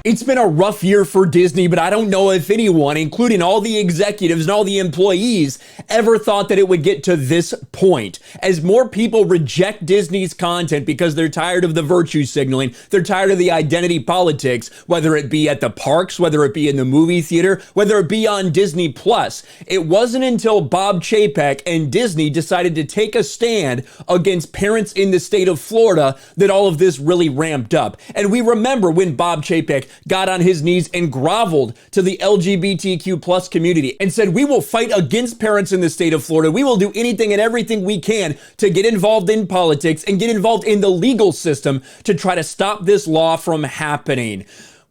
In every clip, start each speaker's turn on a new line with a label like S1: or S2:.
S1: It's been a rough year for Disney, but I don't know if anyone, including all the executives and all the employees, ever thought that it would get to this point. As more people reject Disney's content because they're tired of the virtue signaling, they're tired of the identity politics, whether it be at the parks, whether it be in the movie theater, whether it be on Disney Plus. It wasn't until Bob Chapek and Disney decided to take a stand against parents in the state of Florida that all of this really ramped up. And we remember when Bob Chapek got on his knees and groveled to the LGBTQ plus community and said, we will fight against parents in the state of Florida. We will do anything and everything we can to get involved in politics and get involved in the legal system to try to stop this law from happening.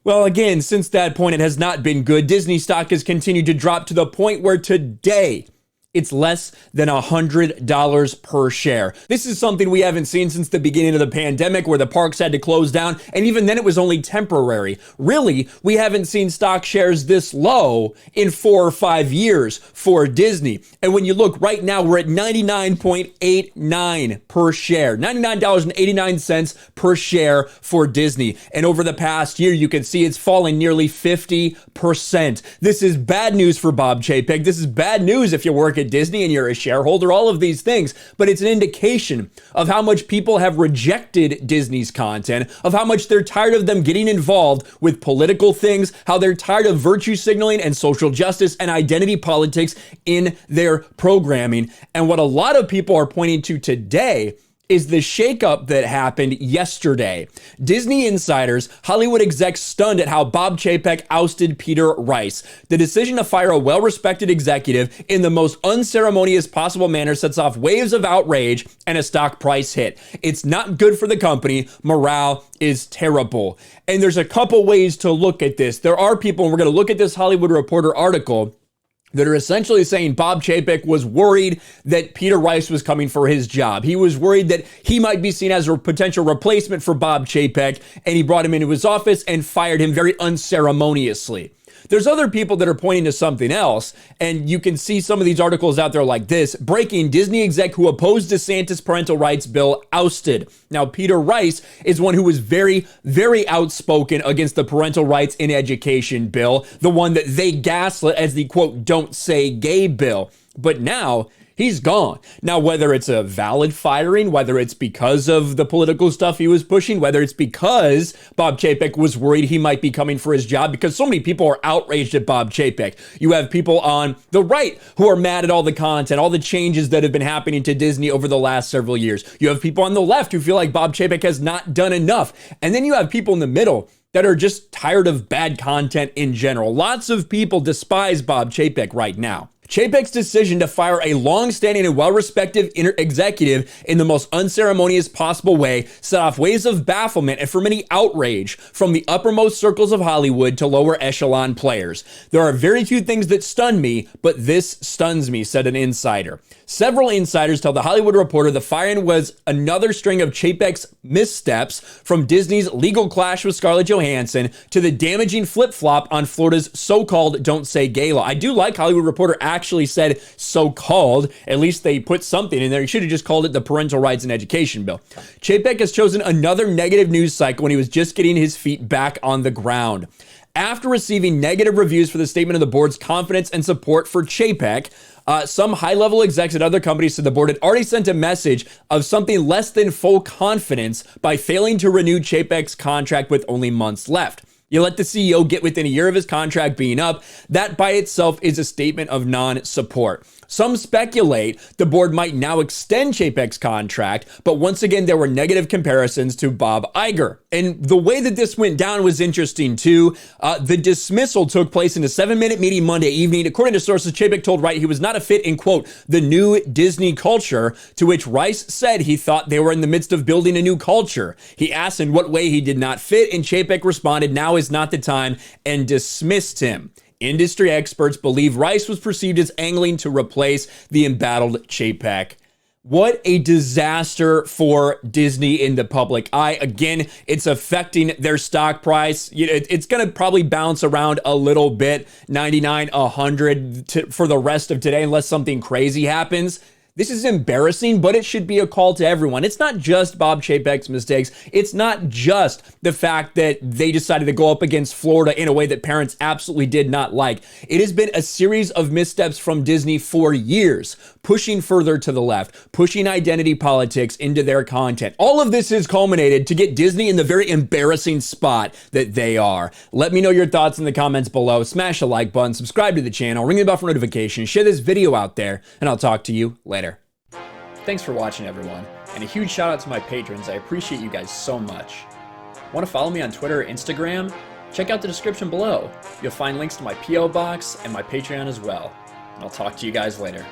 S1: Well, again, since that point, it has not been good. Disney stock has continued to drop to the point where today it's less than $100 per share. This is something we haven't seen since the beginning of the pandemic, where the parks had to close down, and even then it was only temporary. Really, we haven't seen stock shares this low in 4 or 5 years for Disney. And when you look right now, we're at $99.89 per share, $99.89 per share for Disney. And over the past year, you can see it's fallen nearly 50%. This is bad news for Bob Chapek. This is bad news if you work at Disney and you're a shareholder, all of these things, but it's an indication of how much people have rejected Disney's content, of how much they're tired of them getting involved with political things, how they're tired of virtue signaling and social justice and identity politics in their programming. And what a lot of people are pointing to today is the shakeup that happened yesterday. Disney insiders, Hollywood execs stunned at how Bob Chapek ousted Peter Rice. The decision to fire a well-respected executive in the most unceremonious possible manner sets off waves of outrage and a stock price hit. It's not good for the company. Morale is terrible. And there's a couple ways to look at this. There are people, and we're going to look at this Hollywood Reporter article, that are essentially saying Bob Chapek was worried that Peter Rice was coming for his job. He was worried that he might be seen as a potential replacement for Bob Chapek, and he brought him into his office and fired him very unceremoniously. There's other people that are pointing to something else, and you can see some of these articles out there like this. Breaking: Disney exec who opposed DeSantis parental rights bill ousted. Now, Peter Rice is one who was very, very outspoken against the parental rights in education bill, the one that they gaslit as the, quote, don't say gay bill. But now he's gone. Now, whether it's a valid firing, whether it's because of the political stuff he was pushing, whether it's because Bob Chapek was worried he might be coming for his job, because so many people are outraged at Bob Chapek. You have people on the right who are mad at all the content, all the changes that have been happening to Disney over the last several years. You have people on the left who feel like Bob Chapek has not done enough. And then you have people in the middle that are just tired of bad content in general. Lots of people despise Bob Chapek right now. Chapek's decision to fire a long-standing and well-respected executive in the most unceremonious possible way set off waves of bafflement and, for many, outrage from the uppermost circles of Hollywood to lower echelon players. There are very few things that stun me, but this stuns me, said an insider. Several insiders tell The Hollywood Reporter the firing was another string of Chapek's missteps, from Disney's legal clash with Scarlett Johansson to the damaging flip-flop on Florida's so-called Don't Say Gay law. I do like Hollywood Reporter actually said so-called. At least they put something in there. He should have just called it the Parental Rights and Education Bill. Chapek has chosen another negative news cycle when he was just getting his feet back on the ground. After receiving negative reviews for the statement of the board's confidence and support for Chapek, some high-level execs at other companies said the board had already sent a message of something less than full confidence by failing to renew Chapek's contract with only months left. You let the CEO get within a year of his contract being up. That by itself is a statement of non-support. Some speculate the board might now extend Chapek's contract, but once again, there were negative comparisons to Bob Iger. And the way that this went down was interesting too. The dismissal took place in a 7-minute meeting Monday evening. According to sources, Chapek told Wright he was not a fit in, quote, the new Disney culture, to which Rice said he thought they were in the midst of building a new culture. He asked in what way he did not fit, and Chapek responded, now is not the time, and dismissed him. Industry experts believe Rice was perceived as angling to replace the embattled Chapek. What a disaster for Disney in the public eye. Again, it's affecting their stock price. It's going to probably bounce around a little bit, 99, 100 for the rest of today, unless something crazy happens. This is embarrassing, but it should be a call to everyone. It's not just Bob Chapek's mistakes. It's not just the fact that they decided to go up against Florida in a way that parents absolutely did not like. It has been a series of missteps from Disney for years, pushing further to the left, pushing identity politics into their content. All of this has culminated to get Disney in the very embarrassing spot that they are. Let me know your thoughts in the comments below. Smash the like button, subscribe to the channel, ring the bell for notifications, share this video out there, and I'll talk to you later. Thanks for watching, everyone, and a huge shout out to my patrons. I appreciate you guys so much. Want to follow me on Twitter or Instagram? Check out the description below. You'll find links to my PO box and my Patreon as well. And I'll talk to you guys later.